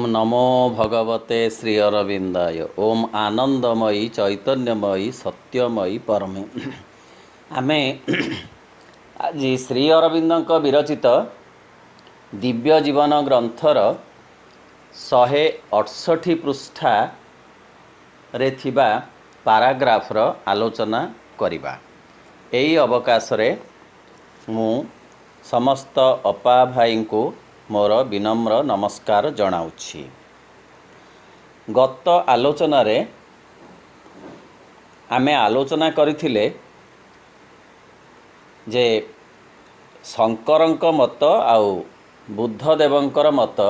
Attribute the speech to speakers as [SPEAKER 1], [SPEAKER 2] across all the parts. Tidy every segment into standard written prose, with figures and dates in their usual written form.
[SPEAKER 1] नमो भगवते श्री अरविंदाय। ओम आनंदमयी चैतन्यमयी सत्यमयी परमे। आमे आज श्री अरविंद विरचित दिव्य जीवन ग्रंथर 168 पृष्ठा रे थिबा पाराग्राफर आलोचना करिबा। एई अवकाश रे मु समस्त अपा भाई को मोर विनम्र नमस्कार जनाउछि। गत आलोचना रे आमे आलोचना करिथिले जे शंकरंक मत आउ बुद्धदेवंकर मत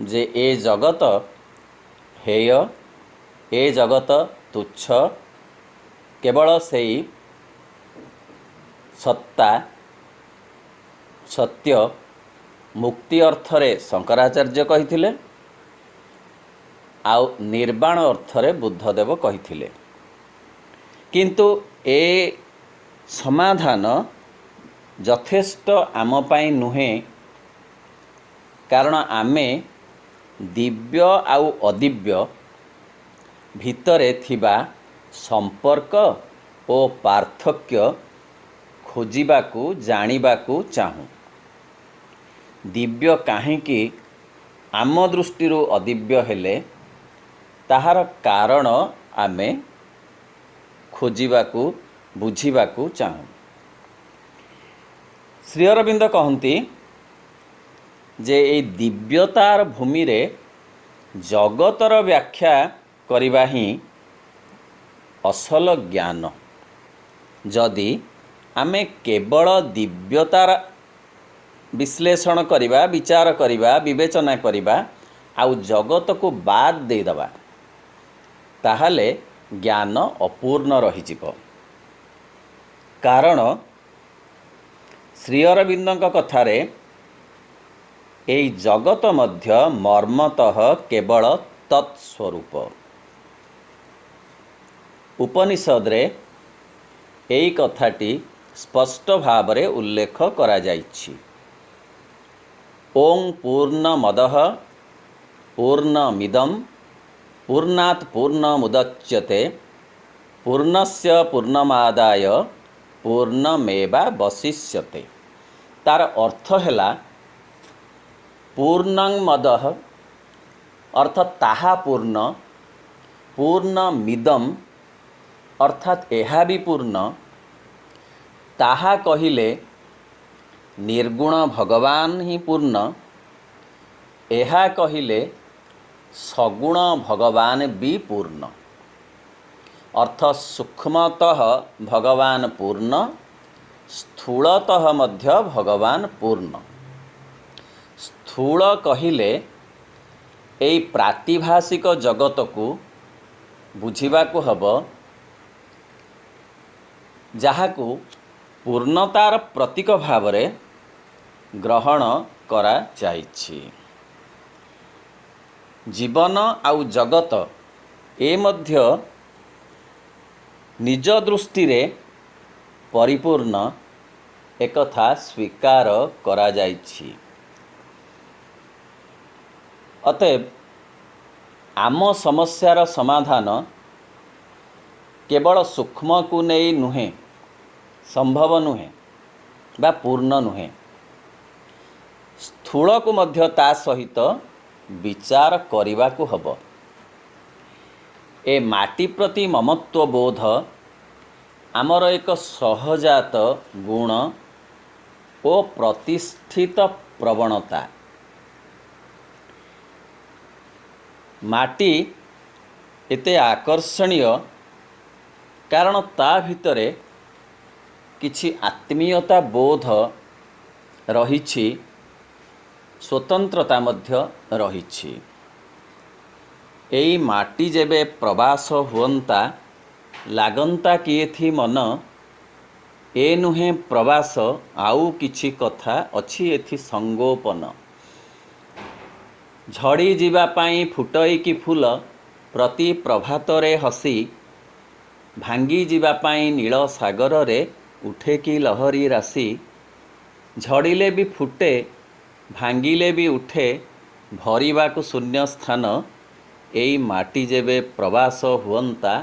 [SPEAKER 1] जे ए जगत हेय, ए जगत तुच्छ, केवल सेई सत्ता सत्य मुक्ति अर्थरे शंकराचार्य कहिथिले, आउ निर्वाण अर्थरे बुद्धदेव कहिथिले। किंतु ए समाधान यथेष्ट आम पाई नुहे, कारण आमे दिव्य आउ अदिव्य भितरे थिबा संपर्क ओ पार्थक्य खोजिबाकू जानिबाकू चाहूँ। दिव्य काहेकि आम दृष्टि अदिव्य हेले ताहार कारण आमे खोजिबाकू बुझिबाकू चाहूँ। श्री अरविंद कहती जे ए दिव्यतार भूमि रे जगतर व्याख्या करिबा ही असल ज्ञान। जदि आमे केवल दिव्यतार विश्लेषण करिबा, विचार करिबा, विवेचना करिबा आउ जगत को बाद दे दबा, ताहाले ज्ञान अपूर्ण रही जिवो। कारण श्री अरविंदक कथारे एई जगत मध्य मर्मतः केवल तत्स्वरूप। उपनिषद रे एई कथाटी स्पष्ट भावरे उल्लेख करा जाइछि। ओं पूर्णमदः पूर्णमिदं पूर्णात् पूर्णमुदच्यते पूर्णस्य पूर्णमादाय पूर्णमेवावशिष्यते। तार अर्थ हैला पूर्णं मदः अर्थात ताहा पूर्ण, पूर्णमिदं अर्थात एहा भी पूर्ण, ताहा कहिले निर्गुण भगवान ही पूर्ण, एहा कहिले सगुण भगवान भी पूर्ण। अर्थ सूक्ष्मतः भगवान पूर्ण, स्थूलतः मध्य भगवान पूर्ण। स्थूल कहिले एई प्रातिभाषिक जगत को बुझिबाकू हबो, जाहाकू पूर्णतार प्रतीक भावरे ग्रहण करा जाइछि। जीवन आउ जगत ए मध्य निज दृष्टि रे परिपूर्ण एकथा स्वीकार करा जाइछि। अतएव आम समस्यार समाधान केवल सूक्ष्म को नहीं नुहे, संभव नुहे बा पूर्ण नुहे। स्थूल को मध्य ता सहित विचार करिबा को हबो। ए माटी प्रति ममत्व बोध आमर एक सहजात गुण ओ प्रतिष्ठित प्रवणता। माटी एते आकर्षणीय कारण ता भितरे किछि आत्मीयता बोध रहिछि, स्वतंत्रता मध्य रहिछि। एई माटी जेबे प्रवास हुअंता लागंता कि एथि मन ए नुहे प्रवास आउ किछि कथा अछि एथि संगोपन। झड़ी जीवा पाई फुटई कि फूल प्रति प्रभातरे हसी, भांगी जीवा पाई नील सागर रे उठे कि लहरी राशि। झड़िले भी फुटे भांगिले भी उठे ଭରିବାକୁ ଶୂନ୍ୟ ସ୍ଥାନ ଏଇ ମାଟି ଯେବେ ପ୍ରବାସ ହୁଅନ୍ତା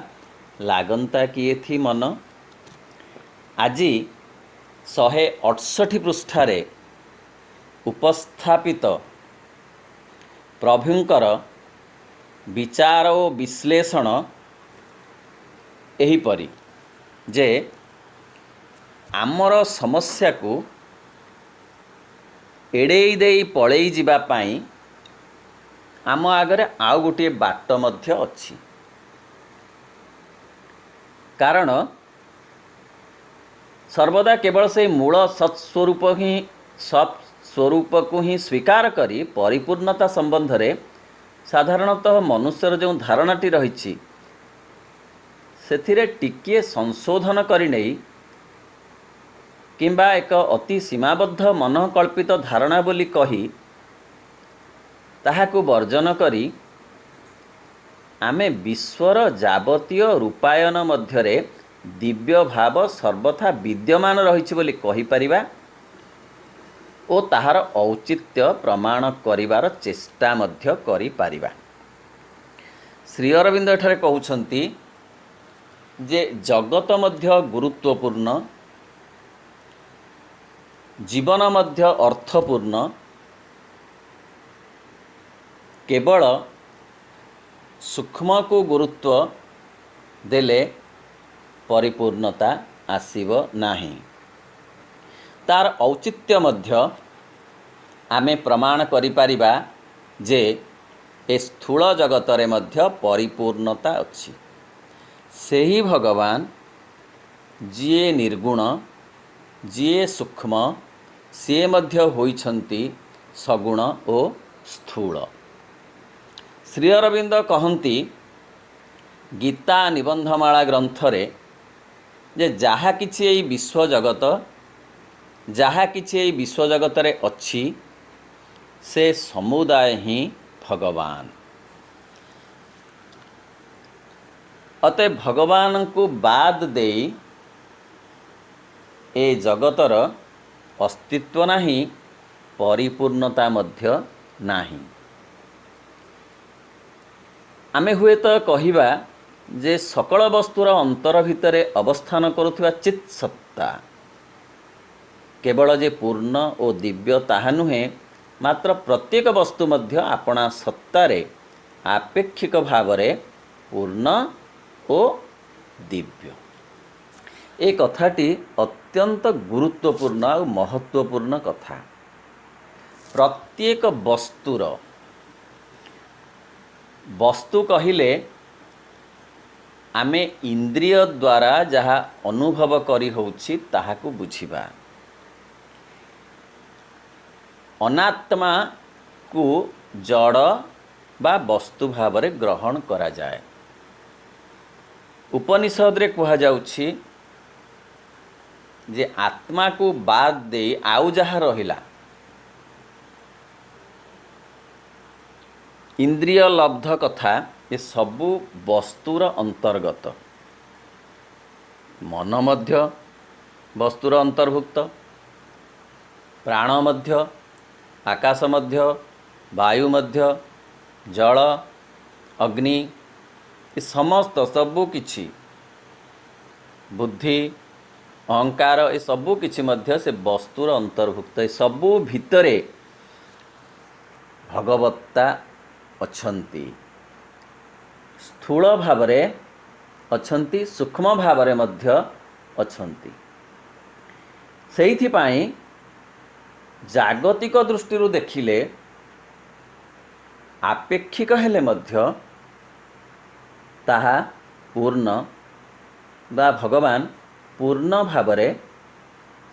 [SPEAKER 1] ଲାଗନ୍ତା କି ଏଥି ମନ। ଆଜି 168 ପୃଷ୍ଠାରେ ଉପସ୍ଥାପିତ ପ୍ରଭୁଙ୍କର ବିଚାର ଓ ବିଶ୍ଳେଷଣ ଏହିପରି ଯେ ଆମର ସମସ୍ୟାକୁ ଏଡ଼େଇ ଦେଇ ପଳେଇ ଯିବା ପାଇଁ ଆମ ଆଗରେ ଆଉ ଗୋଟିଏ ବାଟ ମଧ୍ୟ ଅଛି। କାରଣ ସର୍ବଦା କେବଳ ସେଇ ମୂଳ ସତ୍ସ୍ୱରୂପକୁ ହିଁ ସ୍ୱୀକାର କରି ପରିପୂର୍ଣ୍ଣତା ସମ୍ବନ୍ଧରେ ସାଧାରଣତଃ ମନୁଷ୍ୟର ଯେଉଁ ଧାରଣାଟି ରହିଛି ସେଥିରେ ଟିକିଏ ସଂଶୋଧନ କରିନେଇ କିମ୍ବା ଏକ ଅତି ସୀମାବଦ୍ଧ ମନଃକଳ୍ପିତ ଧାରଣା ବୋଲି କହି ତାହାକୁ ବର୍ଜନ କରି ଆମେ ବିଶ୍ୱର ଯାବତୀୟ ରୂପାୟନ ମଧ୍ୟରେ ଦିବ୍ୟ ଭାବ ସର୍ବଥା ବିଦ୍ୟମାନ ରହିଛି ବୋଲି କହିପାରିବା ଓ ତାହାର ଔଚିତ୍ୟ ପ୍ରମାଣ କରିବାର ଚେଷ୍ଟା ମଧ୍ୟ କରିପାରିବା। ଶ୍ରୀ ଅରବିନ୍ଦ ଏଠାରେ କହୁଛନ୍ତି ଯେ ଜଗତ ମଧ୍ୟ ଗୁରୁତ୍ୱପୂର୍ଣ୍ଣ, ଜୀବନ ମଧ୍ୟ ଅର୍ଥପୂର୍ଣ୍ଣ, କେବଳ ସୂକ୍ଷ୍ମକୁ ଗୁରୁତ୍ୱ ଦେଲେ ପରିପୂର୍ଣ୍ଣତା ଆସିବ ନାହିଁ। ତାର ଔଚିତ୍ୟ ମଧ୍ୟ ଆମେ ପ୍ରମାଣ କରିପାରିବା ଯେ ଏ ସ୍ଥୂଳ ଜଗତରେ ମଧ୍ୟ ପରିପୂର୍ଣ୍ଣତା ଅଛି। ସେହି ଭଗବାନ ଯିଏ ନିର୍ଗୁଣ, ଯିଏ ସୂକ୍ଷ୍ମ, ସିଏ ମଧ୍ୟ ହୋଇଛନ୍ତି ସଗୁଣ ଓ ସ୍ଥୂଳ। ଶ୍ରୀ ଅରବିନ୍ଦ କହନ୍ତି ଗୀତା ନିବନ୍ଧମାଳା ଗ୍ରନ୍ଥରେ ଯେ ଯାହା କିଛି ଏଇ ବିଶ୍ୱଜଗତରେ ଅଛି ସେ ସମୁଦାୟ ହିଁ ଭଗବାନ। ଅତଏବ ଭଗବାନଙ୍କୁ ବାଦ ଦେଇ ଏ ଜଗତର ଅସ୍ତିତ୍ୱ ନାହିଁ, ପରିପୂର୍ଣ୍ଣତା ମଧ୍ୟ ନାହିଁ। ଆମେ ହୁଏତ କହିବା ଯେ ସକଳ ବସ୍ତୁର ଅନ୍ତର ଭିତରେ ଅବସ୍ଥାନ କରୁଥିବା ଚିତ୍ ସତ୍ତା କେବଳ ଯେ ପୂର୍ଣ୍ଣ ଓ ଦିବ୍ୟ ତାହା ନୁହେଁ, ମାତ୍ର ପ୍ରତ୍ୟେକ ବସ୍ତୁ ମଧ୍ୟ ଆପଣା ସତ୍ତାରେ ଆପେକ୍ଷିକ ଭାବରେ ପୂର୍ଣ୍ଣ ଓ ଦିବ୍ୟ। ଏ କଥାଟି ଅତ୍ୟନ୍ତ ଗୁରୁତ୍ୱପୂର୍ଣ୍ଣ ଆଉ ମହତ୍ତ୍ୱପୂର୍ଣ୍ଣ କଥା। ପ୍ରତ୍ୟେକ ବସ୍ତୁ କହିଲେ ଆମେ ଇନ୍ଦ୍ରିୟ ଦ୍ୱାରା ଯାହା ଅନୁଭବ କରି ହେଉଛି ତାହାକୁ ବୁଝିବା। ଅନାତ୍ମାକୁ ଜଡ଼ ବା ବସ୍ତୁ ଭାବରେ ଗ୍ରହଣ କରାଯାଏ। ଉପନିଷଦରେ କୁହାଯାଉଛି ଯେ ଆତ୍ମାକୁ ବାଦ ଦେଇ ଆଉ ଯାହା ରହିଲା ଇନ୍ଦ୍ରିୟ ଲବ୍ଧ କଥା ଏ ସବୁ ବସ୍ତୁର ଅନ୍ତର୍ଗତ। ମନ ମଧ୍ୟ ବସ୍ତୁର ଅନ୍ତର୍ଭୁକ୍ତ, ପ୍ରାଣ ମଧ୍ୟ, ଆକାଶ ମଧ୍ୟ, ବାୟୁ ମଧ୍ୟ, ଜଳ, ଅଗ୍ନି ଏ ସମସ୍ତ ସବୁ କିଛି, ବୁଦ୍ଧି, ଅହଙ୍କାର ଏ ସବୁ କିଛି ମଧ୍ୟ ସେ ବସ୍ତୁର ଅନ୍ତର୍ଭୁକ୍ତ। ଏ ସବୁ ଭିତରେ ଭଗବତ୍ତା ଅଛନ୍ତି, ସ୍ଥୂଳ ଭାବରେ ଅଛନ୍ତି, ସୂକ୍ଷ୍ମ ଭାବରେ ମଧ୍ୟ ଅଛନ୍ତି। ସେଇଥିପାଇଁ ଜାଗତିକ ଦୃଷ୍ଟିରୁ ଦେଖିଲେ ଆପେକ୍ଷିକ ହେଲେ ମଧ୍ୟ ତାହା ପୂର୍ଣ୍ଣ ବା ଭଗବାନ ପୂର୍ଣ୍ଣ ଭାବରେ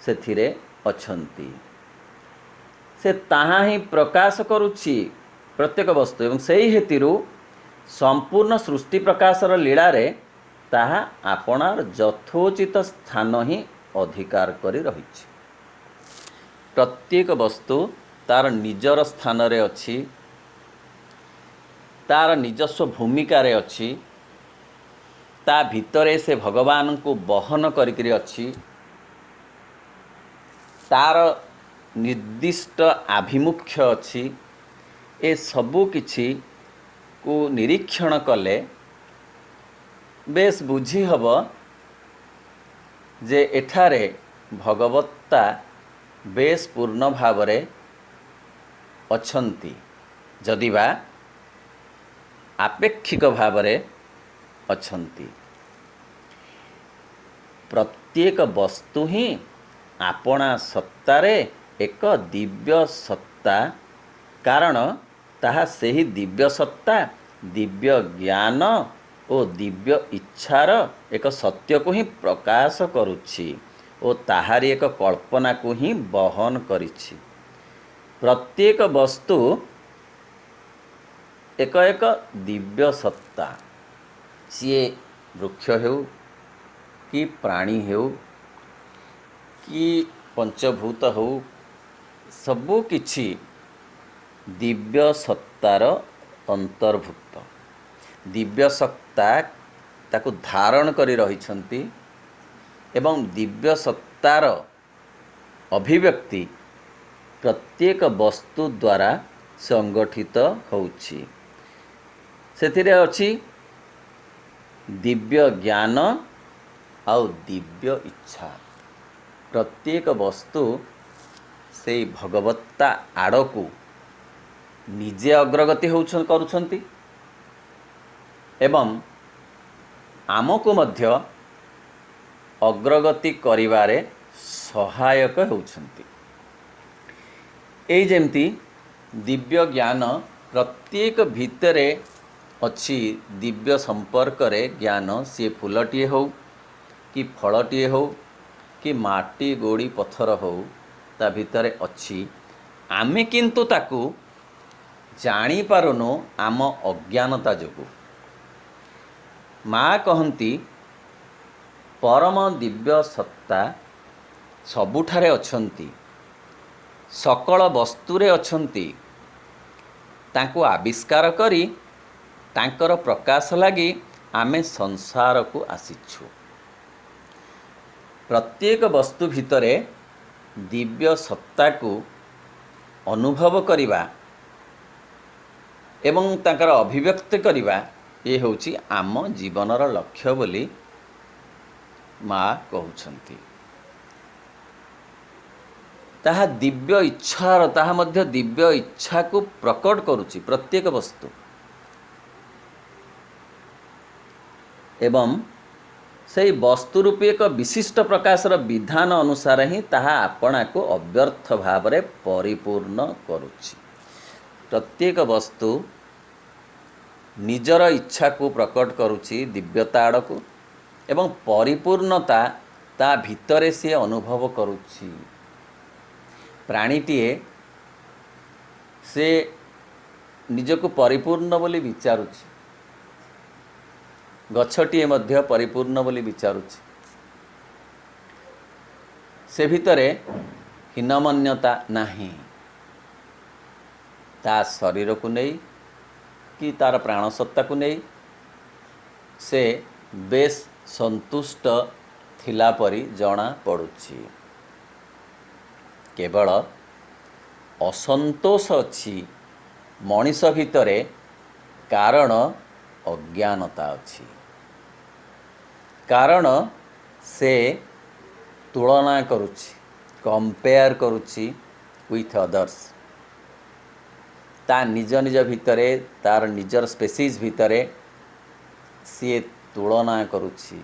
[SPEAKER 1] ସେଥିରେ ଅଛନ୍ତି। ସେ ତାହା ହିଁ ପ୍ରକାଶ କରୁଛି ପ୍ରତ୍ୟେକ ବସ୍ତୁ, ଏବଂ ସେହି ହେତୁରୁ ସମ୍ପୂର୍ଣ୍ଣ ସୃଷ୍ଟି ପ୍ରକାଶର ଲୀଳାରେ ତାହା ଆପଣାର ଯଥୋଚିତ ସ୍ଥାନ ହିଁ ଅଧିକାର କରି ରହିଛି। ପ୍ରତ୍ୟେକ ବସ୍ତୁ ତାର ନିଜର ସ୍ଥାନରେ ଅଛି, ତାର ନିଜସ୍ୱ ଭୂମିକାରେ ଅଛି, ତା ଭିତରେ ସେ ଭଗବାନଙ୍କୁ ବହନ କରିକିରି ଅଛି, ତାର ନିର୍ଦ୍ଦିଷ୍ଟ ଆଭିମୁଖ୍ୟ ଅଛି। ए सबु किछि को निरीक्षण कले बेस बुझी हब जे एठारे भगवत्ता बेस पूर्ण भावरे अछंती, जदिबा आपेक्षिक भावरे अछंती। प्रत्येक वस्तु ही आपणा सत्तारे एक दिव्य सत्ता, कारण ताहा सेही दिव्य सत्ता, दिव्य ज्ञान और दिव्य इच्छार एक सत्य को ही प्रकाश करुछि और ताहारी एक कल्पना को ही बहन करिछि। प्रत्येक वस्तु एक एक दिव्य सत्ता, सीए वृक्ष हेउ कि प्राणी हेउ कि पंचभूत हो, सबु किछि दिव्य सत्तार अंतर्भुक्त। दिव्य सत्ता ताकु धारण करी रहिछंती एवं दिव्य सत्तार अभिव्यक्ति प्रत्येक वस्तु द्वारा संगठित होउछि। सेथिरे अछि दिव्य ज्ञान आउ दिव्य इच्छा। प्रत्येक वस्तु से भगवत्ता आड़कू निजे अग्रगति करुछंती एवं आमको मध्य अग्रगति करिवारे सहायक होउछंती। एई जेमती दिव्य ज्ञान प्रत्येक भितरे अच्छी दिव्य संपर्क रे ज्ञान, सी फूलटीए हो कि फलटीए हो कि माटी गोड़ी पत्थर हो, ता भितरे अच्छी। आमे किंतु ताकू जानी पारुनु आम अज्ञानता जोगु। माँ कहती परम दिव्य सत्ता सबुठारे अछंती, सकल वस्तुरे अछंती। तांको आविष्कार करी तांकर प्रकाश लगी आमे संसार को आसीछु। प्रत्येक वस्तु भितरे दिव्य सत्ता को अनुभव करिबा एवं तांकर अभिव्यक्त करिबा, ये होची आम जीवनर लक्ष्य बोली माँ कहउछंती। ताहा दिव्य इच्छार, ताहा मध्य दिव्य इच्छा को प्रकट करुची प्रत्येक वस्तु एवं से वस्तु रूपी एक विशिष्ट प्रकाशर विधान अनुसार ही ताहा आपना को अव्यर्थ भावरे परिपूर्ण करुची। प्रत्येक वस्तु निजर इच्छा को प्रकट करुची दिव्यता आड़कू एवं परिपूर्णता ता भितरे से अनुभव करुची। प्राणीटीए से निजको परिपूर्ण बोली विचारुची, गछटीए मध्य परिपूर्ण बोली विचारुची। से भितरे हीनमन्यता नाही, ता शरीर को नहीं कि तार प्राणसत्ता को नहीं से बेस संतुष्ट थिला परी जणा पड़ुछि। केवल असंतोष अछि मनीष भितरे, कारण अज्ञानता अछि। कारण से तुलना करुछि, कंपेयर करुछि विथ अदर्स। ता निज निज भितरे, तार निजर स्पेसीज भितरे सी तुलना करुछि,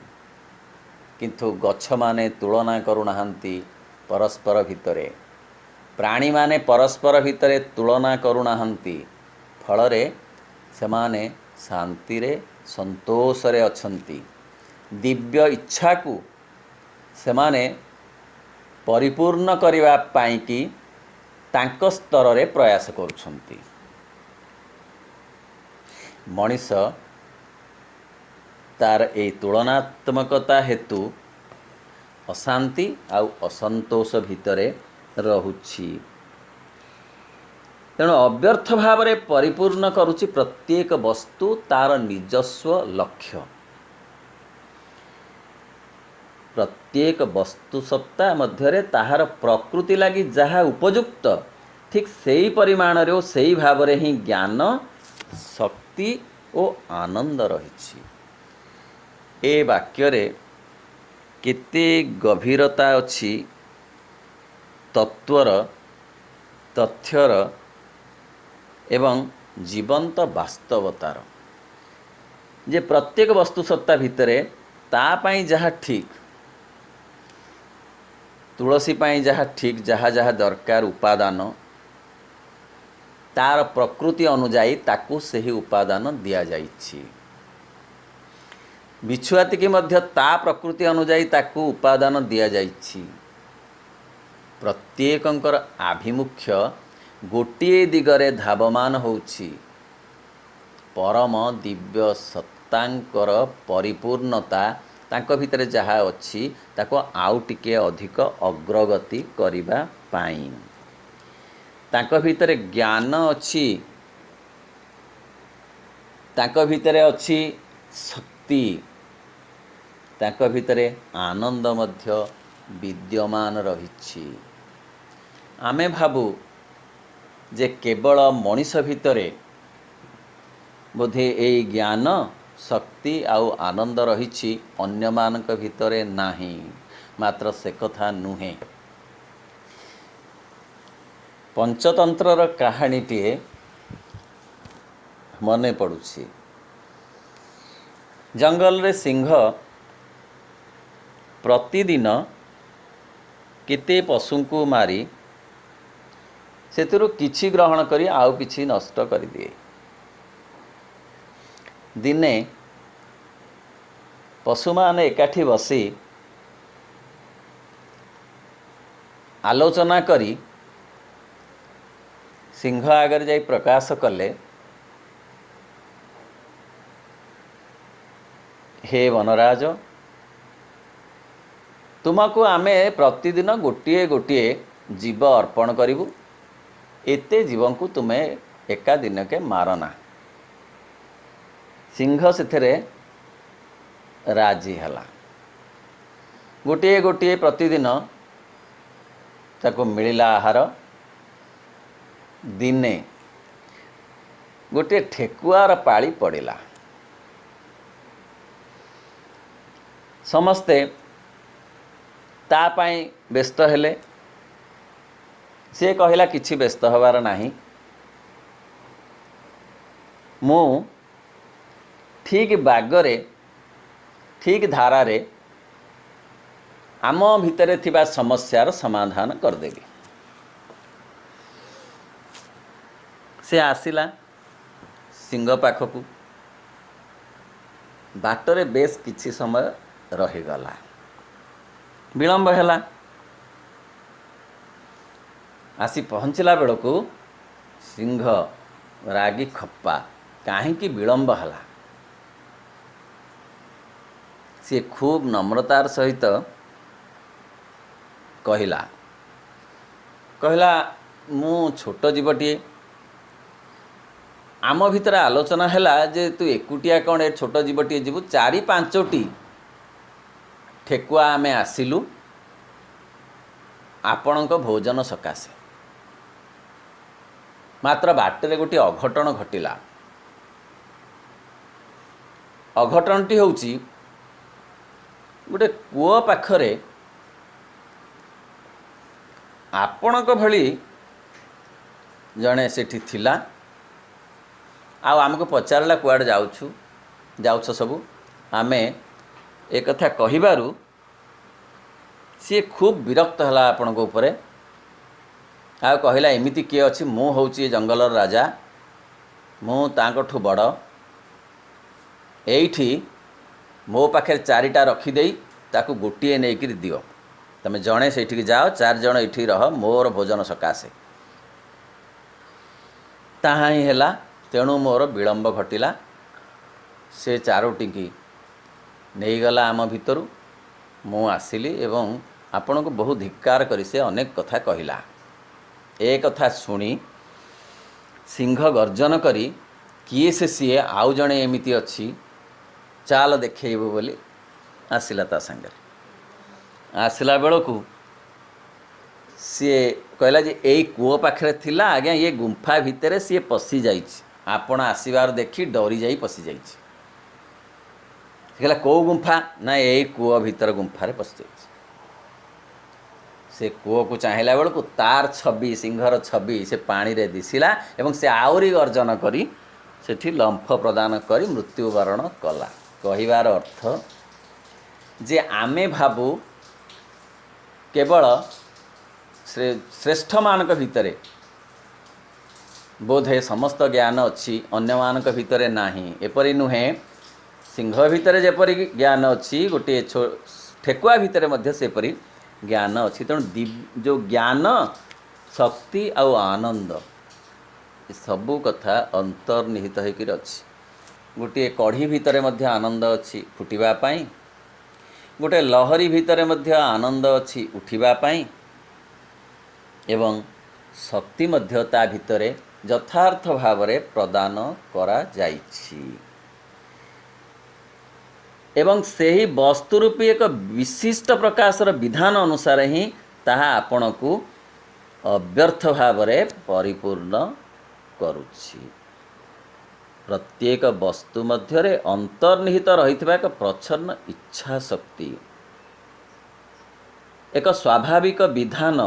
[SPEAKER 1] किंतु गछ माने तुलना करुनाहांती परस्पर भितरे। प्राणी माने परस्पर भितरे तुलना करुनाहांती, फलरे सेमाने शांति रे संतोष रे अछंती। दिव्य इच्छा को सेमाने परिपूर्ण करिवा पाई कि तांक स्तर रे प्रयास करुछंती। मनीष तार ए तुलनात्मकता हेतु अशांति आउ असंतोष भितरे रहुछि। तेणु अव्यर्थ भाव रे परिपूर्ण करुछि प्रत्येक वस्तु तार निजस्व लक्ष्य। प्रत्येक वस्तु सत्ता मध्यरे ताहार प्रकृति लगी जहा उपयुक्त ठीक सेही परिमाणरे ओ सेही भावरे ही ज्ञान शक्ति ओ आनंद रहिछि। ए वाक्यरे केते गभीरता अछि तत्वर तथ्यर एवं जीवंत वास्तवतार जे प्रत्येक वस्तु सत्ता भितरे ता पाई जहाँ ठीक तुलसी पाई जहाँ ठीक जहाँ जहाँ दरकार उपादान तार प्रकृति अनुजाई ताकू सही उपादान दिया जाइछि। बिछुआती की मध्य ता प्रकृति अनुजाई ताकू उपादान दिया जाइछि। प्रत्येकंकर आभिमुख्य गोटिए दिगरे धावमान होउछि परम दिव्य सत्तांकर परिपूर्णता तांको भितरे जहाँ अछि ताको आउ टिके अधिक अग्रगति करिबा पाई। तांको भितरे ज्ञान अछि, तांको भितरे अछि शक्ति, तांको भितरे आनंद मध्य विद्यमान रहिछि। आमे भाबु जे केवल मनीष भितरे बोधे एई ज्ञान शक्ति आउ आनंद रहिछि अन्य मानक भितरे नाही, मात्र से कथा नुहे। पंचतंत्रर कहानीटीए मने पड़ुछि। जंगल रे सिंह प्रतिदिन केते पशु मारी सेतिरु किछि ग्रहण करी आउ किछि नष्ट कर दिए। दिने पशु माने एकाठी बसी आलोचना करी सिंह आगर जाई प्रकाश कले, हे वनराज, तुमको आमे प्रतिदिन गोटिए गोटिए जीव अर्पण करिबु, एते जीवन को तुम्हें एका दिन के मारना। सिंह सेथरे राजी हला। गोटिए गोटिए प्रतिदिन ताको मिलिला आहार। दिने गोटे ठेकुआर पाली पड़िला। समस्ते ता पाई व्यस्त हेले। से कहला किछि व्यस्त हबार नाही, मु ठीक बागरे ठीक धारारे आम भितरे थिबा समस्यार समाधान करदेबी। से आसिला सिंह पाखकू। बाटरे बेस किछि समय रहीगला, विलंब हैला। आसी पहुँचला बेलू सिंह रागी खप्पा, काहींकि विलंब हला। सी खूब नम्रतार सहित कहला कहला मु छोट जीवटीए, आम भितर आलोचना हैला जे तू एकुटिया कौन ए छोट जीवटीए जीवु, 4-5टी ठेकुआ आमे आसिलु आपणक भोजन सकाशे। मात्र बाटरे गोटे अघटन घटिला। अघटनटी होउची गोटे कूओ पाखरे आपणक भली जणे सेठी थिला। आ आमको पचारला कुआडे जाउछ सबू। आमे एक कथा कहिबारु सी खूब विरक्त हला आपणक उपरे। आ कहला एमिति किए अछि, मु होउची जंगलर राजा, मु तांकठू बड़। एइठी मो पाखे 4टा रखिदेई ताकू गोटिए नेइकिरि दियो। तमे जणे सेठिक जाओ, 4 जण एठी रह मोर भोजन सकाशे। ताहा ही हैला। तेणु मोर विलंब घटिला। से 4टी की नेइगला आम भितरु। मु आसिली एवं आपण को बहु धिक्कार करी से अनेक कथा कहिला। ए कथा शुणी सिंह गर्जन करी किए से सीए आउ जणे एमिति अछि, चाल देखेइबो बोली आसिला ता संगे। आसिला बेलकू सी कहला जे यही कूओ पाखे थिला आज्ञा ये गुंफा भितर सी पशि जाइए आपण आसबार देखी डरी जा पशि जाइए कहला कौ गुंफा ना यही कूओ भीतर गुंफार पशि जाइए से कूओ को चाहिला बेलू तार छवि सिंहर छवि से पानी रे दिशिला एवं से आउरी गर्जन करी सेठी लंफ प्रदान करी मृत्युवरण कला कहिबार अर्थ जे आमे भाबू केवल श्रेष्ठ मानक भितरे बोधे समस्त ज्ञान अच्छी अन्य मानक भितरे नाही एपरि नुहे सिंह भितरे जेपरि ज्ञान अच्छी गोटे ठेकुआ भितरे मध्य सेपरि ज्ञान अच्छी तेणु जो ज्ञान शक्ति आउ आनंद सबू कथा अंतर्निहित होकर अच्छी गोटे कढ़ी भितरे मध्य आनंद अच्छी फुटिबा पाई गोटे लहरी भितरे मध्य आनंद अच्छी उठिबा पाई एवं शक्ति मध्य ता भितरे यथार्थ भावरे प्रदान करा जाइछि एवं सेही वस्तुरूपी एक विशिष्ट प्रकाशर विधान अनुसार ही ताहा आपण को अव्यर्थ भावरे परिपूर्ण करुछि प्रत्येक वस्तु मध्यरे अंतर्निहित रहितबा एक प्रच्छन्न इच्छा शक्ति एक स्वाभाविक विधान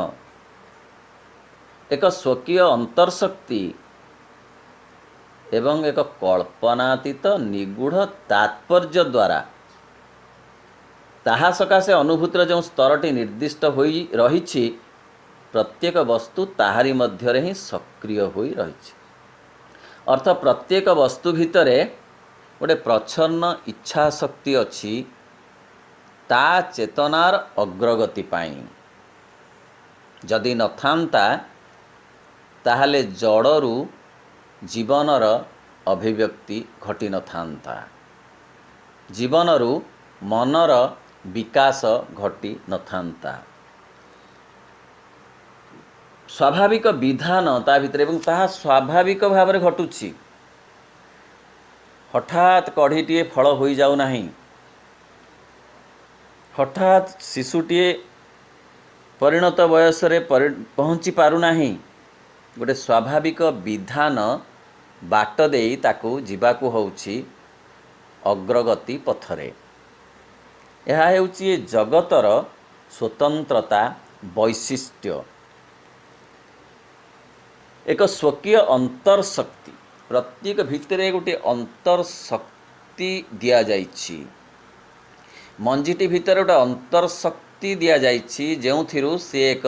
[SPEAKER 1] एक स्वकीय अंतर्शक्ति एवं एक कल्पनातीत निगूढ़ तात्पर्य द्वारा ताहा सकाशे अनुभूतिर जो स्तरटी निर्दिष्ट होई रहिछि प्रत्येक वस्तु ताहारी मध्यरे ही सक्रिय होई रहिछि अर्थ प्रत्येक वस्तु भितरे गोटे प्रच्छन्न इच्छा शक्ति अच्छी ता चेतनार अग्रगति पाई जदि नथांता ताहले जड़रू जीवनर अभिव्यक्ति घटी नथांता जीवनरू मनर विकास घटी नथांता स्वाभाविक विधान ता भितर एवं ताहा स्वाभाविक भाव में घटुछि हठात कढ़ीटीए फल हो जाऊ नाही हठात शिशुटीए परिणत बयस रे पहुँची पारु नाही गोटे स्वाभाविक विधान बाट देई ताकू जीवाकू होउछि अग्रगति पथरे यह हेउछि जगतर स्वतंत्रता वैशिष्ट्य एक स्वकीय अंतर्शक्ति प्रत्येक भितरे गोटे अंतर्शक्ति दिया जाइछि मंजिटी भितर गोटे अंतर्शक्ति दिया जाइछि जेउथिरु से एक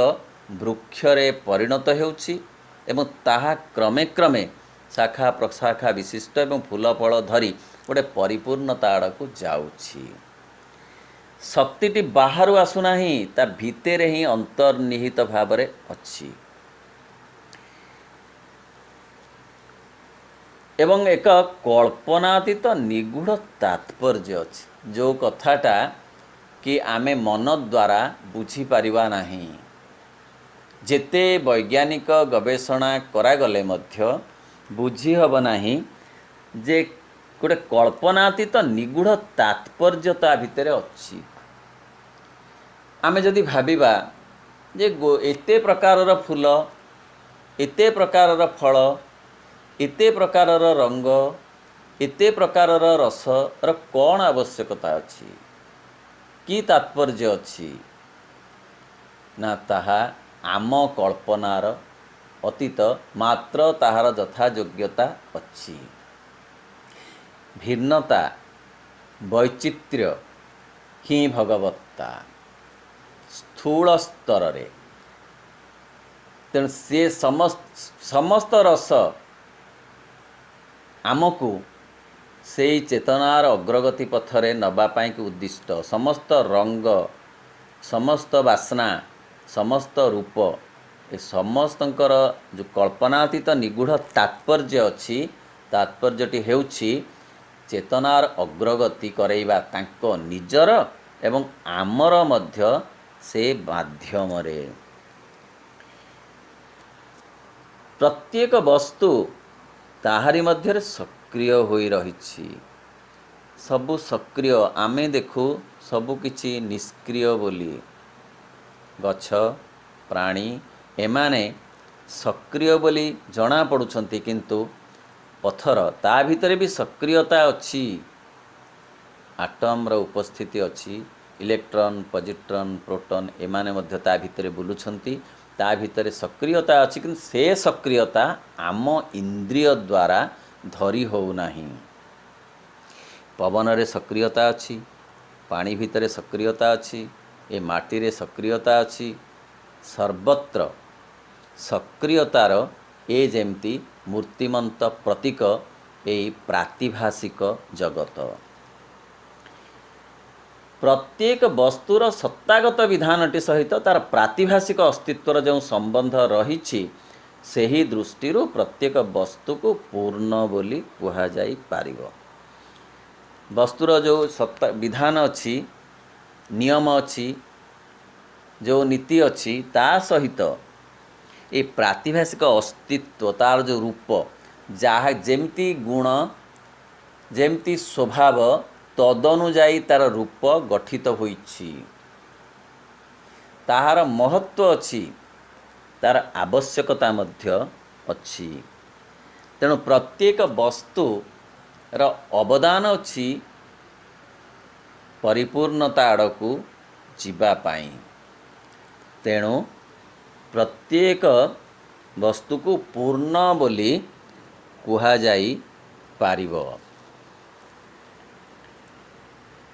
[SPEAKER 1] वृक्षरे परिणत हेउछि एवं ताहा क्रमे क्रमे शाखा प्रशाखा विशिष्ट एवं फूल फल धरी गोटे परिपूर्णता आड़क जाउछि शक्तिटी बाहर आसुना ता भितरे ही अंतर्निहित भावरे अच्छी एवं एक कल्पनातीत निगूढ़ तात्पर्य अच्छी जो कथाटा कि आमे मन द्वारा बुझी पारिबा नाही जेते वैज्ञानिक गवेषणा करागले मध्य बुझी हब नाही जे गोटे कल्पनातीत निगूढ़ तात्पर्य ता भितर अच्छी आमे जदि भाबिबा जे एते प्रकारर फूल एते प्रकारर फल एते प्रकारर रंग एते प्रकारर रस र कौन आवश्यकता अच्छी कि तात्पर्य अच्छी ना ताहा आम कल्पनार अतीत मात्र ताहार यथा योग्यता अच्छी भिन्नता वैचित्र्य ही भगवत्ता स्थूल स्तर रे तेणु से समस्त रस आमको से चेतनार अग्रगति पथरे नबापाई के उद्दिष्ट समस्त रंग समस्त बासना समस्त रूप ए समस्तंकर जो कल्पनातीत निगूढ़ तात्पर्य अच्छी तात्पर्यटी हेउछि चेतनार अग्रगति करैबा तांको निजर एवं आमर मध्य से माध्यम रे प्रत्येक वस्तु ताहारी मध्य सक्रिय होई रहिछि सबु सक्रिय आमे देखु सबु किछि निष्क्रिय बोली गछ प्राणी एमाने सक्रिय बोली जना पड़ुछंती, किंतु पथर ता भितरे भी सक्रियता अच्छी, आटम रो उपस्थिति अच्छी, इलेक्ट्रॉन पॉजिट्रॉन प्रोटॉन एमाने मध्य ता भितरे बुलुछंती, ता भितरे सक्रियता अच्छी, किंतु से सक्रियता आम इंद्रिय द्वारा धरी हो नाही। पवन रे सक्रियता अच्छी, पानी भितरे सक्रियता अच्छी, ए माटी रे सक्रियता अच्छी, सर्वत्र सक्रियतार ए जेमती मूर्तिमंत प्रतीक ए प्रातिभाषिक जगत। प्रत्येक वस्तुर सत्तागत विधानटी सहित तार प्रातिभाषिक अस्तित्वर जो संबंध रही, सही दृष्टि प्रत्येक वस्तु को पूर्ण बोली कहा जाई पारिबो। वस्तुर जो सत्ता विधान अच्छी, नियम अच्छी, जो नीति अच्छी, ता सहित ये प्रातिभाषिक अस्तित्व तार जो रूप जहाँ जेमती गुण जेमती स्वभाव तदनुजाई तार रूप गठित होइछि, ताहार महत्व अच्छी, तार आवश्यकता मध्य अच्छी। तेणु प्रत्येक वस्तु र अवदान अच्छी परिपूर्णता आड़कू जीवा पाई। तेणु प्रत्येक वस्तु को पूर्ण बोली कहा जाई पारिबो,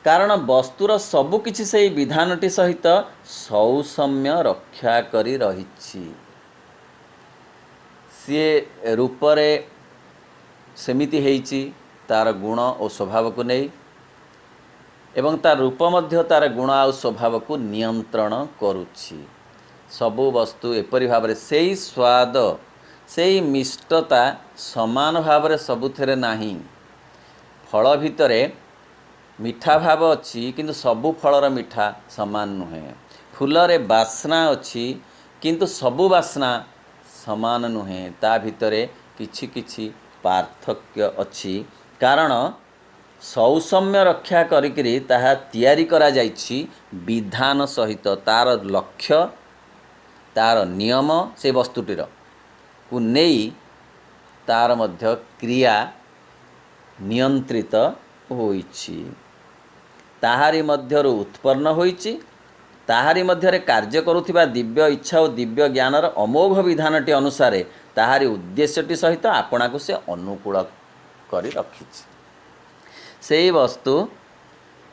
[SPEAKER 1] कारण वस्तुर सबु किछि से विधानटी सहित सौसम्य रक्षा करी रहिछि। सी रूपरे सेमिति हेइछि तार गुण और स्वभाव को नहीं, एवं तार रूप मध्य तार गुण और स्वभाव को नियंत्रण करुछि। सबु वस्तु एपरि भाव से ही स्वाद से ही मिष्टता समान भाव सबुथिरे नाही। फल भितरे मीठा भाव अच्छी, किंतु सबु फलर मीठा समान नुहे। फूलरे बास्ना अच्छी, किंतु सबु बास्ना समान नुहे। ता भितरे किछि किछि पार्थक्य अच्छी, कारण सौसम्य रक्षा करिकरी ताहा तैयारी करा जाइछि विधान सहित। तार लक्ष्य तार नियम से वस्तुटीर को नहीं तार मध्य क्रिया नियंत्रित होइछि, ताहारी मध्यरु उत्पन्न होइछि। ताहारी मध्यरे कार्य करुथिबा दिव्य इच्छा और दिव्य ज्ञानर अमोघ विधानटी अनुसारे ताहारी उद्देश्यटी सहित आपना को से अनुकूल करी रखिछि। सेही वस्तु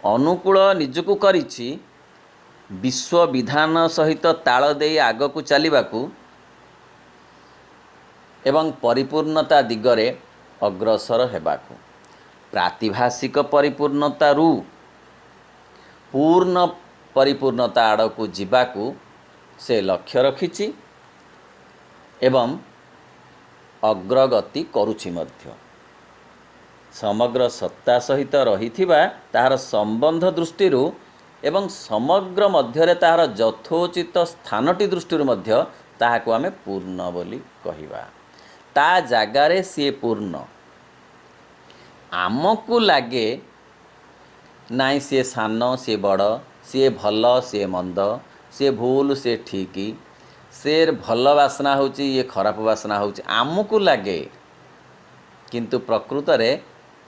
[SPEAKER 1] अनुकूल निजको करिछि विश्व विधान सहित ताल देई आगकू चलिबाकू एवं परिपूर्णता दिगरे अग्रसर हेबाकू। प्रातिभाषिक परिपूर्णता रु पूर्ण परिपूर्णता आड़कू जीवाकू से लक्ष्य रखिछि एवं अग्रगति करुछि मध्य। समग्र सत्ता सहित रहिथिबा ताहार संबंध दृष्टि एवं समग्र मध्यरे ताहार यथोचित स्थानटी दृष्टि मध्य ताहाको आमे पूर्ण बोली कहिबा। ता जागारे सी पूर्ण आमको लागे नाई सी सान सी बड़, सी भल सी मंद, सी भूल सी ठीक, से भल बासना होची ये खराब बासना होची आमको लागे, किंतु प्रकृत रे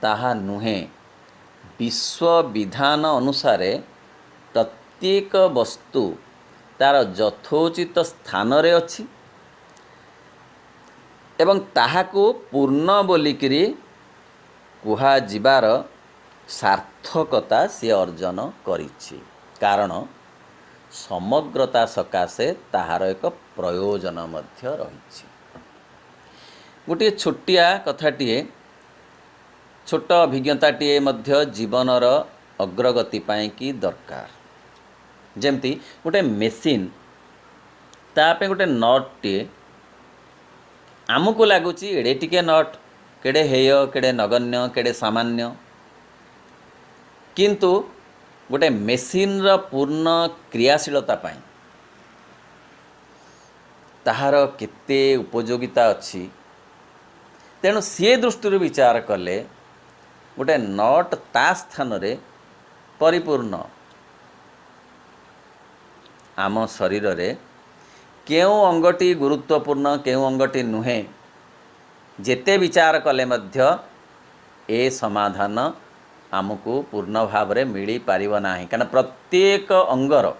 [SPEAKER 1] ताहा नुहे। विश्व विधान अनुसारे प्रत्येक वस्तु तार यथोचित स्थान रे अछि एवं ताहाको पूर्ण बोलिकिरी कुहा जिबार सार्थकता से अर्जन करिछि, कारण समग्रता सकाशे ताहार एक प्रयोजन मध्य रहिछि। गोटे छोटिया कथाटीए छोट अभिज्ञताटीए मध्य जीवनर अग्रगति पाई कि दरकार। जेमती गोटे मेसीन तापे गोटे नटटीए आमको लगुच एड़े टिके नट केड़े हेय केड़े नगण्य केड़े सामान्य, किंतु गोटे मेसीन रा पूर्ण क्रियाशीलता पाई ताहार केते उपयोगिता अच्छी। तेणु सी दृष्टि विचार कले गोटे नट ता स्थान रे परिपूर्ण आम शरीर रे केउं अंगटी गुरुत्वपूर्ण केउं अंगटी नुहे जेते विचार कले मध्य ए समाधान आमको पूर्ण भाव में मिल पार ना कारण प्रत्येक अंगर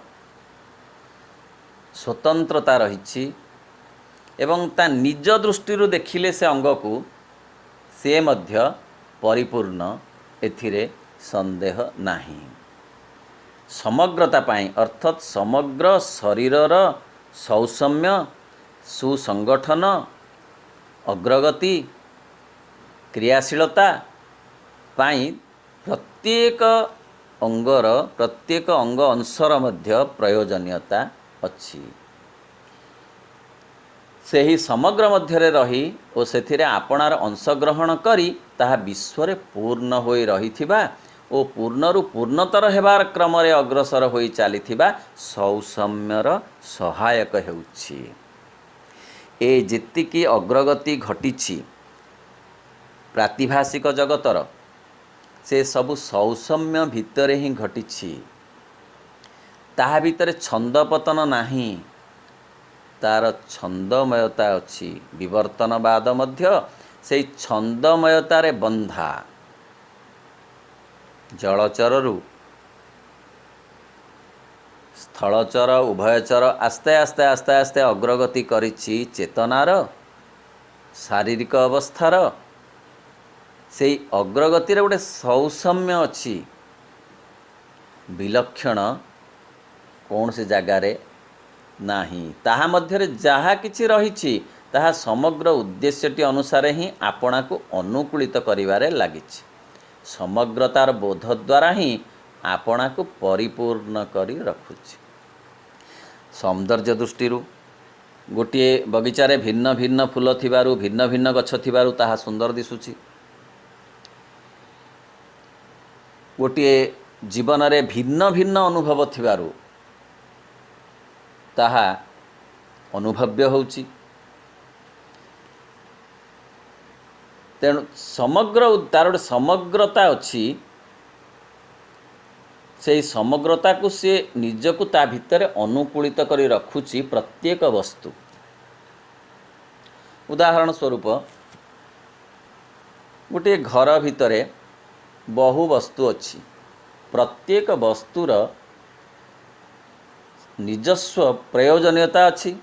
[SPEAKER 1] स्वतंत्रता रही एवं ता निज दृष्टि देखिले से अंग को से मध्य परिपूर्ण एथिरे संदेह नाही। समग्रता पाई अर्थात समग्र शरीरर सौषम्य सुसंगठन अग्रगति क्रियाशीलता पाई प्रत्येक अंगर प्रत्येक अंग अंशर मध्य प्रयोजनीयता अच्छी। सही समग्र मध्य रही और से आपणार अंशग्रहण करी ताहा विश्व पूर्ण होई रहिथिबा और पूर्णरु पूर्णतर हेबार क्रम अग्रसर होई चलीथिबा सौषम्यर सहायक हेउछि। ए जेतिकी अग्रगति घटिछि प्रातिभाषिक जगतर से सबु सौषम्य भितर ही घटिछि। ताहा भितर छंदपतन नाही, तार छंदमयता अच्छी। विवर्तनवाद मध्य से छंदमयतारे बंधा जलचरु स्थलचर उभयचर आस्ते आस्ते आस्ते आस्ते अग्रगति करिछि चेतनार शारीरिक अवस्थार से अग्रगतिर गोटे सौषम्य अच्छी विलक्षण कौन से जगारे नाही। ताहा मध्यरे जहा किछि रहिछि ताहा समग्र उद्देश्यटी अनुसार ही आपणा को अनुकूलित करिवारे लागिछि। समग्रतार बोध द्वारा ही आपणा को परिपूर्ण करी रखुछि। सौंदर्य दृष्टि गोटे बगीचारे भिन्न भिन्न फूल थिबारु भिन्न भिन्न गछ थिबारु ताहा सुंदर दिसुछि। गोटे जीवन रे भिन्न भिन्न अनुभव थिबारु ताहा अनुभव्य होउछि। तेणु समग्र तार गोटे समग्रता अच्छी। से समग्रता को सी निजको ता भितर अनुकूलित करी रखुछि प्रत्येक वस्तु। उदाहरण स्वरूप गोटे घर भितर बहु वस्तु अच्छी। प्रत्येक वस्तुर निजस्व प्रयोजनीयता अच्छी,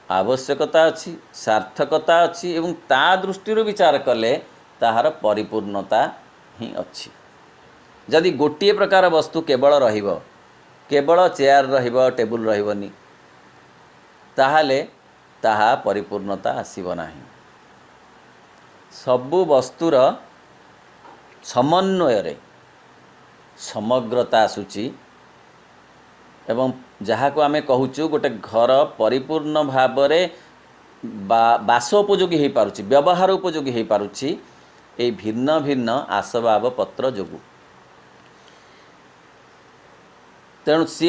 [SPEAKER 1] आवश्यकता अच्छी, सार्थकता अच्छी एवं ता दृष्टि विचार कले ताहार परिपूर्णता ही अच्छी। जदि गोटे प्रकार वस्तु केवल रहिबो, केवल चेयर रहिबो टेबुल रहिबोनी, ताहाले ताहा परिपूर्णता आसीबो नाही। सबु वस्तुर समन्वय रे समग्रता आसुची एवं जहाँ को आमे कहूचु गोटे घर परिपूर्ण भाव में बासोपयोगी हो पारुछि, व्यवहार उपयोगी हो पारुछि ए भिन्न भिन्न आसबाब पत्र जोगु। तेणु सी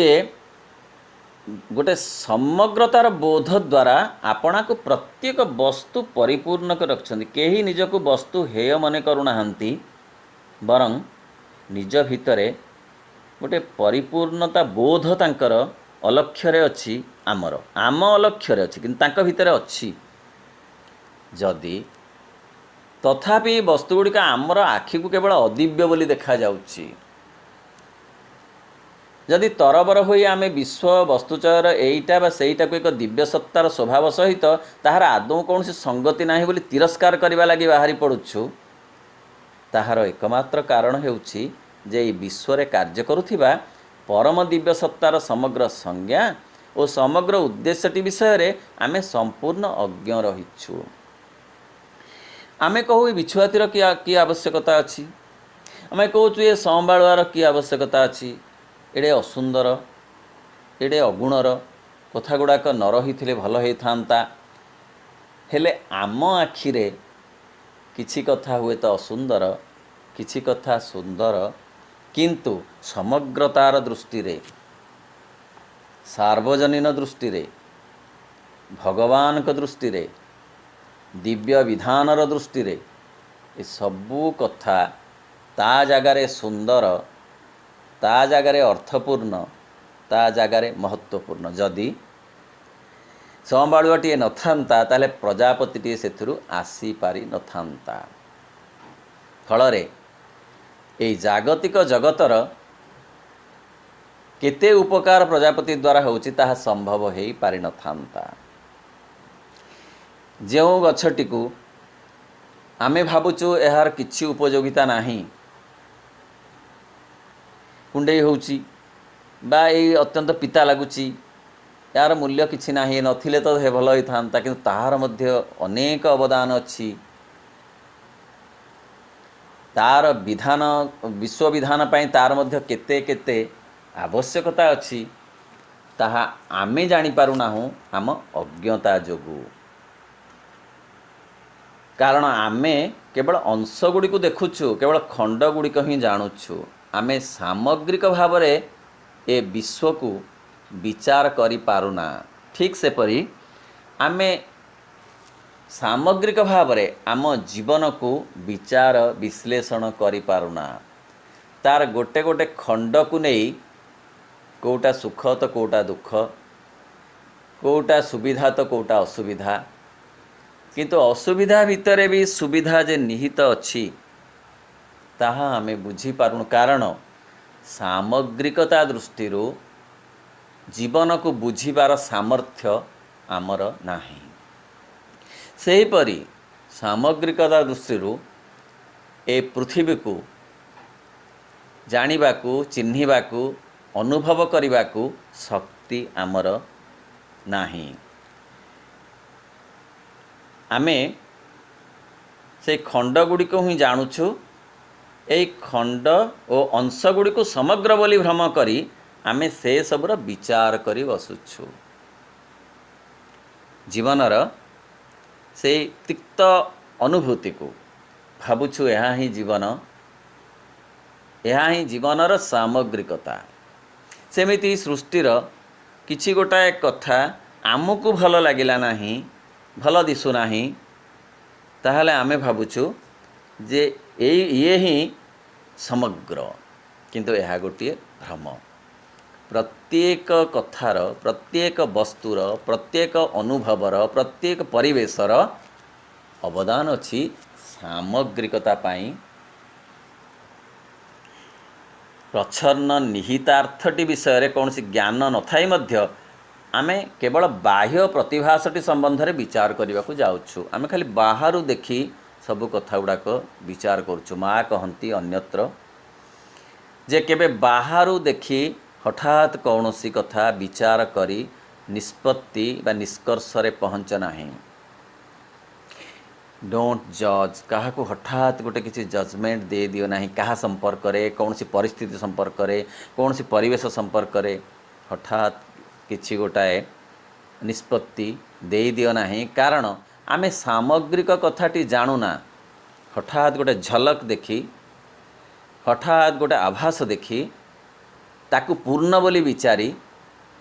[SPEAKER 1] गोटे समग्रतार बोध द्वारा आपणा को प्रत्येक वस्तु परिपूर्ण कर रखछन्ति। केही निजको वस्तु हेय मने करुनाहांती, बरं निज भितरे गोटे परिपूर्णता बोध तांकर अलक्ष्य अच्छी। आमर आम अलक्ष्य अच्छी किंतु तांका भितर अच्छी। जदि तथापि वस्तुगुड़िक आमर आखि को केवल अदिव्य बोली देखा जाउछि, जदि तरबर होई आमे विश्व वस्तुचर एईटा बा सेईटा को एक दिव्य सत्तार स्वभाव सहित ताहार आदौ कौन संगति नाही बोली तिरस्कार करबा लागि बाहरी पड़ुछु, ताहार एकमात्र कारण हेउछि जे विश्व रे कार्य करुथिबा परम दिव्य सत्तार समग्र संज्ञा और समग्र उद्देश्यटी विषय रे आमे संपूर्ण अज्ञ रहिछु। आमे कहू बिछुआतीर कि आवश्यकता अछि, आमे कहूँ ये संबाळुआर कि आवश्यकता अछि, एडे असुंदर एडे अगुणर कथा गुड़ाक न रही भल होता। हेले आम आखिरे किछि कथा हुए तो असुंदर, किछि कथा सुंदर, किंतु समग्रतार दृष्टि रे सार्वजनीन दृष्टि रे भगवान का दृष्टि रे दिव्य विधानर दृष्टि रे ए सबू कथा ता जगारे सुंदर, ता जगारे अर्थपूर्ण, ता जगारे महत्वपूर्ण। जदि ସମ୍ବାଳୁଆଟିଏ ନଥାନ୍ତା ତାହେଲେ ପ୍ରଜାପତିଟିଏ ସେଥିରୁ ଆସିପାରି ନଥାନ୍ତା। ଫଳରେ ଏହି ଜାଗତିକ ଜଗତର କେତେ ଉପକାର ପ୍ରଜାପତି ଦ୍ୱାରା ହେଉଛି ତାହା ସମ୍ଭବ ହୋଇପାରିନଥାନ୍ତା। ଯେଉଁ ଗଛଟିକୁ ଆମେ ଭାବୁଛୁ ଏହାର କିଛି ଉପଯୋଗିତା ନାହିଁ, କୁଣ୍ଡେଇ ହେଉଛି ବା ଏଇ ଅତ୍ୟନ୍ତ ପିତା ଲାଗୁଛି, ଏହାର ମୂଲ୍ୟ କିଛି ନାହିଁ, ନଥିଲେ ତ ଭଲ ହୋଇଥାନ୍ତା, କିନ୍ତୁ ତାହାର ମଧ୍ୟ ଅନେକ ଅବଦାନ ଅଛି। ତାର ବିଧାନ ବିଶ୍ୱବିଧାନ ପାଇଁ ତାର ମଧ୍ୟ କେତେ କେତେ ଆବଶ୍ୟକତା ଅଛି, ତାହା ଆମେ ଜାଣିପାରୁନାହୁଁ ଆମ ଅଜ୍ଞତା ଯୋଗୁଁ। କାରଣ ଆମେ କେବଳ ଅଂଶ ଗୁଡ଼ିକୁ ଦେଖୁଛୁ, କେବଳ ଖଣ୍ଡ ଗୁଡ଼ିକ ହିଁ ଜାଣୁଛୁ। ଆମେ ସାମଗ୍ରିକ ଭାବରେ ଏ ବିଶ୍ୱକୁ ବିଚାର କରିପାରୁନା। ଠିକ୍ ସେପରି ଆମେ ସାମଗ୍ରିକ ଭାବରେ ଆମ ଜୀବନକୁ ବିଚାର ବିଶ୍ଳେଷଣ କରିପାରୁନା। ତାର ଗୋଟେ ଗୋଟେ ଖଣ୍ଡକୁ ନେଇ କେଉଁଟା ସୁଖ ତ କେଉଁଟା ଦୁଃଖ, କେଉଁଟା ସୁବିଧା ତ କେଉଁଟା ଅସୁବିଧା, କିନ୍ତୁ ଅସୁବିଧା ଭିତରେ ବି ସୁବିଧା ଯେ ନିହିତ ଅଛି ତାହା ଆମେ ବୁଝିପାରୁନୁ। କାରଣ ସାମଗ୍ରିକତା ଦୃଷ୍ଟିରୁ ଜୀବନକୁ ବୁଝିବାର ସାମର୍ଥ୍ୟ ଆମର ନାହିଁ। ସେହିପରି ସାମଗ୍ରିକତା ଦୃଷ୍ଟିରୁ ଏ ପୃଥିବୀକୁ ଜାଣିବାକୁ, ଚିହ୍ନିବାକୁ, ଅନୁଭବ କରିବାକୁ ଶକ୍ତି ଆମର ନାହିଁ। ଆମେ ସେଇ ଖଣ୍ଡ ଗୁଡ଼ିକୁ ହିଁ ଜାଣୁଛୁ। ଏଇ ଖଣ୍ଡ ଓ ଅଂଶ ଗୁଡ଼ିକୁ ସମଗ୍ର ବୋଲି ଭ୍ରମ କରି ଆମେ ସେସବୁର ବିଚାର କରି ବସୁଛୁ। ଜୀବନର ସେଇ ତିକ୍ତ ଅନୁଭୂତିକୁ ଭାବୁଛୁ ଏହା ହିଁ ଜୀବନ, ଏହା ହିଁ ଜୀବନର ସାମଗ୍ରିକତା। ସେମିତି ସୃଷ୍ଟିର କିଛି ଗୋଟାଏ କଥା ଆମକୁ ଭଲ ଲାଗିଲା ନାହିଁ, ଭଲ ଦିଶୁନାହିଁ, ତାହେଲେ ଆମେ ଭାବୁଛୁ ଯେ ଇଏ ହିଁ ସମଗ୍ର, କିନ୍ତୁ ଏହା ଗୋଟିଏ ଭ୍ରମ। ପ୍ରତ୍ୟେକ କଥାର, ପ୍ରତ୍ୟେକ ବସ୍ତୁର, ପ୍ରତ୍ୟେକ ଅନୁଭବର, ପ୍ରତ୍ୟେକ ପରିବେଶର ଅବଦାନ ଅଛି ସାମଗ୍ରିକତା ପାଇଁ। ପ୍ରଚ୍ଛନ୍ନ ନିହିତାର୍ଥଟି ବିଷୟରେ କୌଣସି ଜ୍ଞାନ ନଥାଇ ମଧ୍ୟ ଆମେ କେବଳ ବାହ୍ୟ ପ୍ରତିଭାସଟି ସମ୍ବନ୍ଧରେ ବିଚାର କରିବାକୁ ଯାଉଛୁ। ଆମେ ଖାଲି ବାହାରୁ ଦେଖି ସବୁ କଥା ଗୁଡ଼ାକ ବିଚାର କରୁଛୁ। ମା କହନ୍ତି ଅନ୍ୟତ୍ର ଯେ କେବେ ବାହାରୁ ଦେଖି ହଠାତ୍ କୌଣସି କଥା ବିଚାର କରି ନିଷ୍ପତ୍ତି ବା ନିଷ୍କର୍ଷରେ ପହଞ୍ଚ ନାହିଁ। ଡୋଣ୍ଟ ଜଜ୍, କାହାକୁ ହଠାତ୍ ଗୋଟେ କିଛି ଜଜମେଣ୍ଟ ଦେଇଦିଅ ନାହିଁ। କାହା ସମ୍ପର୍କରେ, କୌଣସି ପରିସ୍ଥିତି ସମ୍ପର୍କରେ, କୌଣସି ପରିବେଶ ସମ୍ପର୍କରେ ହଠାତ୍ କିଛି ଗୋଟାଏ ନିଷ୍ପତ୍ତି ଦେଇଦିଅ ନାହିଁ। କାରଣ ଆମେ ସାମଗ୍ରିକ କଥାଟି ଜାଣୁନା। ହଠାତ୍ ଗୋଟେ ଝଲକ ଦେଖି, ହଠାତ୍ ଗୋଟେ ଆଭାସ ଦେଖି ତାକୁ ପୂର୍ଣ୍ଣ ବୋଲି ବିଚାରି,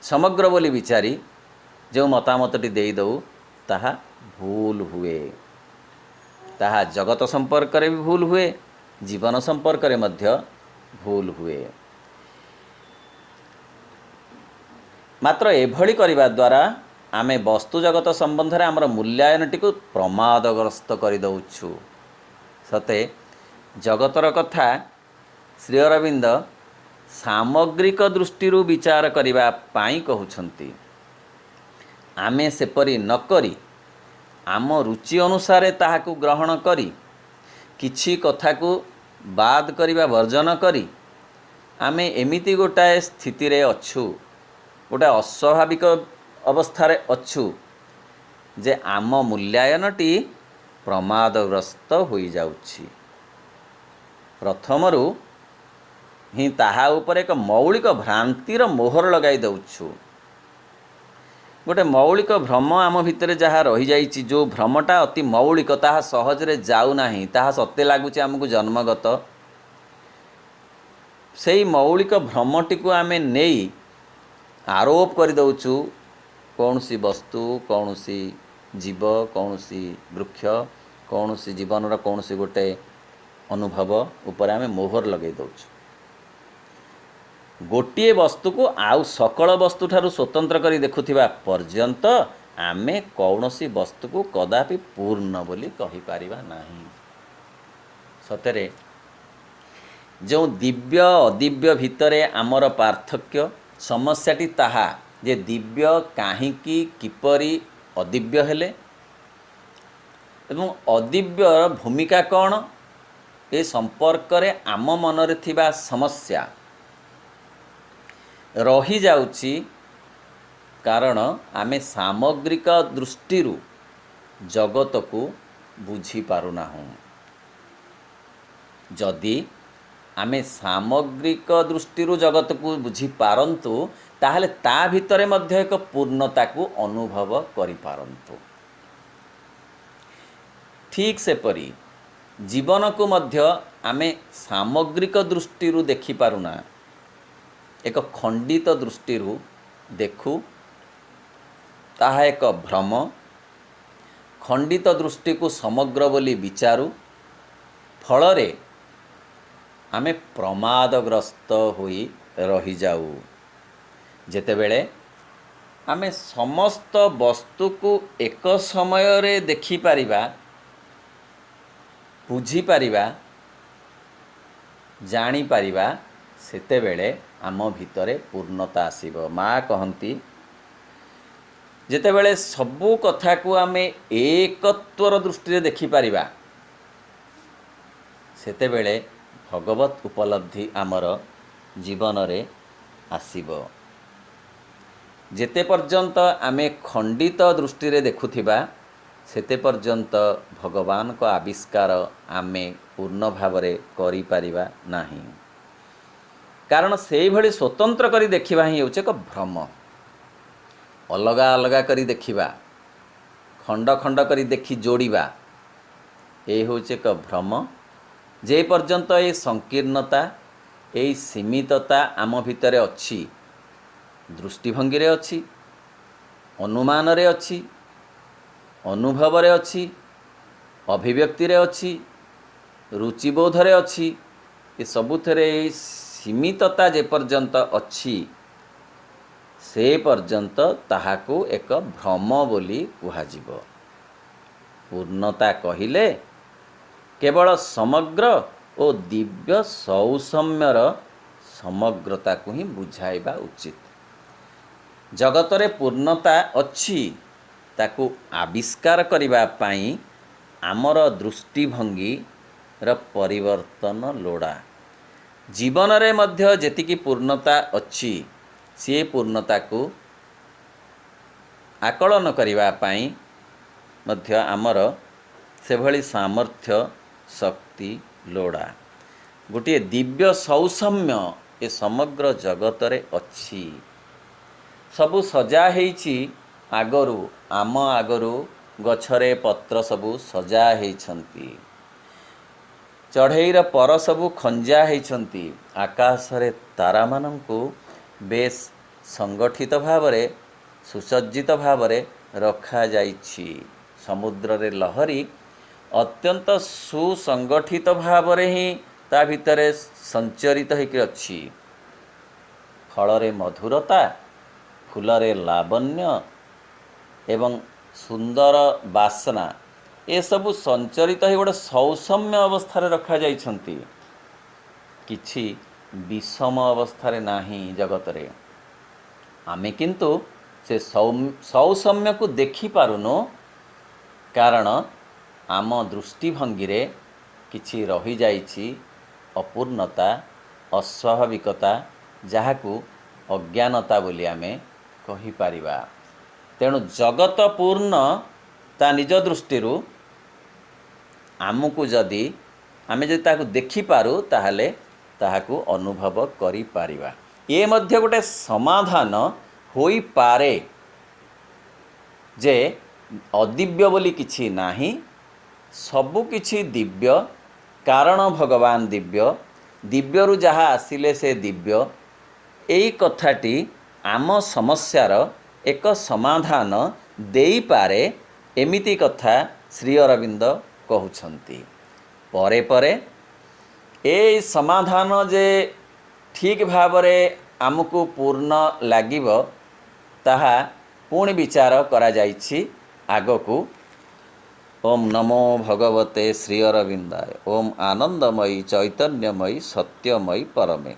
[SPEAKER 1] ସମଗ୍ର ବୋଲି ବିଚାରି ଯେଉଁ ମତାମତଟି ଦେଇଦେଉ ତାହା ଭୁଲ ହୁଏ। ତାହା ଜଗତ ସମ୍ପର୍କରେ ବି ଭୁଲ ହୁଏ, ଜୀବନ ସମ୍ପର୍କରେ ମଧ୍ୟ ଭୁଲ ହୁଏ। ମାତ୍ର ଏଭଳି କରିବା ଦ୍ୱାରା ଆମେ ବସ୍ତୁ ଜଗତ ସମ୍ବନ୍ଧରେ ଆମର ମୂଲ୍ୟାୟନଟିକୁ ପ୍ରମାଦଗ୍ରସ୍ତ କରିଦେଉଛୁ। ସତେ ଜଗତର କଥା ଶ୍ରୀ ଅରବିନ୍ଦ ସାମଗ୍ରିକ ଦୃଷ୍ଟିରୁ ବିଚାର କରିବା ପାଇଁ କହୁଛନ୍ତି। ଆମେ ସେପରି ନ କରି ଆମ ରୁଚି ଅନୁସାରେ ତାହାକୁ ଗ୍ରହଣ କରି, କିଛି କଥାକୁ ବାଦ କରିବା ବର୍ଜନ କରି ଆମେ ଏମିତି ଗୋଟାଏ ସ୍ଥିତିରେ ଅଛୁ, ଗୋଟାଏ ଅସ୍ୱାଭାବିକ ଅବସ୍ଥାରେ ଅଛୁ ଯେ ଆମ ମୂଲ୍ୟାୟନଟି ପ୍ରମାଦଗ୍ରସ୍ତ ହୋଇଯାଉଛି। ପ୍ରଥମରୁ ହିଁ ତାହା ଉପରେ ଏକ ମୌଳିକ ଭ୍ରାନ୍ତିର ମୋହର ଲଗାଇ ଦେଉଛୁ। ଗୋଟେ ମୌଳିକ ଭ୍ରମ ଆମ ଭିତରେ ଯାହା ରହିଯାଇଛି, ଯେଉଁ ଭ୍ରମଟା ଅତି ମୌଳିକ, ତାହା ସହଜରେ ଯାଉନାହିଁ, ତାହା ସତେ ଲାଗୁଛି ଆମକୁ ଜନ୍ମଗତ। ସେଇ ମୌଳିକ ଭ୍ରମଟିକୁ ଆମେ ନେଇ ଆରୋପ କରିଦେଉଛୁ କୌଣସି ବସ୍ତୁ, କୌଣସି ଜୀବ, କୌଣସି ବୃକ୍ଷ, କୌଣସି ଜୀବନର କୌଣସି ଗୋଟେ ଅନୁଭବ ଉପରେ ଆମେ ମୋହର ଲଗାଇ ଦେଉଛୁ। ଗୋଟିଏ ବସ୍ତୁକୁ ଆଉ ସକଳ ବସ୍ତୁ ଠାରୁ ସ୍ୱତନ୍ତ୍ର କରି ଦେଖୁଥିବା ପର୍ଯ୍ୟନ୍ତ आमे कौनसी वस्तु को कदापि पूर्ण बोली कहि पारिबा नाही। सतरे जो दिव्य अदिव्य भितरे आमर पार्थक्य समस्याटी ताहा जे दिव्य काहींकी किपरि अदिव्य हेले एवं अदिव्यर भूमिका कौन ए संपर्क रे आम मनरे थिबा समस्या रही जाउची। कारण आमे सामग्रिक दृष्टि जगत को बुझी पारुना हूँ। जदि आमे सामग्रिक दृष्टि जगत को बुझी पारंतु ताहले ता भितरे मध्य एक पूर्णता को अनुभव करि पारंतु। ठीक से परी जीवन को मध्य आमे सामग्रिक दृष्टि देखि पारुना, एक खंडित दृष्टि देखु ताहा एक भ्रम। खंडित दृष्टि को समग्र बोली विचारू फलरे आमे प्रमादग्रस्त होई रही जाऊ। जेतेबेले आमे समस्त वस्तु को एक समय रे देखि पारिबा, बुझी पारिबा, जानी पारिबा, सेतेबेले आम भितरे पूर्णता आसीबो। माँ कहंती जेतेबेले सबु कथा को आमे एकत्वर दृष्टि रे देखि पारिबा, सेतेबेले भगवत उपलब्धि आमर जीवन रे आसीबो। जेते पर्यंत आमे खंडित दृष्टि रे देखुथिबा सेते पर्यंत भगवान को आविष्कार आमे पूर्ण भावरे करि पारिबा नाही। कारण सेही भली स्वतंत्र करी देखिबा ही होचे एक भ्रम। अलगा अलगा करी देखिबा, खंड खंड करी देखि जोड़िबा, ए होचे एक भ्रम। जे पर्यंत ए संकीर्णता ए सीमितता आम भितरे अछि, दृष्टिभंगी रे अछि, अनुमान रे अछि, अनुभव रे अछि, अभिव्यक्ति रे अछि, रुचिबोध रे अछि, ए सबुथरे सीमितता जे पर्यंत अछि से पर्यंत ताहाको एक भ्रम बोली कुहाजिबो। पूर्णता कहिले केवल समग्र और दिव्य सौसम्यर समग्रता को ही बुझाइबा उचित। जगतरे पूर्णता अच्छी ताकू आविष्कार करिबा पाई आमर दृष्टिभंगी र परिवर्तन लोड़ा। जीवन रे मध्य जेतिकी पूर्णता अच्छी सी पूर्णता को आकलन करिबा पाई मध्य आमर से भली सामर्थ्य शक्ति लोड़ा। गोटे दिव्य सौसम्य ए समग्र जगत रे अच्छी। सबु सजा हेइछि आगरू, आम आगरू गछरे पत्र सबु सजा हेइछंती, चढ़ेईर पर सबु खंजा हेइछंती, आकाश रे तारा मानंकु बेस संगठित भावरे सुसज्जित भावरे रखा जाइछि। समुद्र रे लहरी अत्यंत सुसंगठित भावरे ही ता भितरे संचरित होकर अच्छी। फलरे मधुरता, फूलरे लावण्य एवं सुंदर बासना ए सबु संचरित हो गोटे सौसम्य अवस्था रखा जाइछंती। किछि विषम अवस्था नाही जगत रे। आमे किंतु से सौसम्य को देखि पारुनो, कारण आम दृष्टिभंगी रे किछि रही जाइछि अपूर्णता, अस्वाभाविकता, जहाकू अज्ञानता बोली आमे कहि पारिबा। तेणु जगत पूर्ण ता निज दृष्टि आमको जदि आमे जदि ताकू देखि पारु ताहले ताहाकू अनुभव करि पारिबा। ए मध्य गोटे समाधान होई पारे जे अदिव्य बोली किछि नाही, सबु किछि दिव्य। कारण भगवान दिव्य, दिव्यरु जहा आसिले से दिव्य। एई कथाटी आम समस्यार एक समाधान देई पारे एमिति कथा श्री अरविंद कहउछंती। परे परे ए समाधान जे ठीक भावरे आमको पूर्ण लागिब ताहा पुणी विचार करा जाइछि आगकू। ओम नमो भगवते श्री अरविंदाय। ओम आनंदमयी चैतन्यमयी सत्यमयी परमे।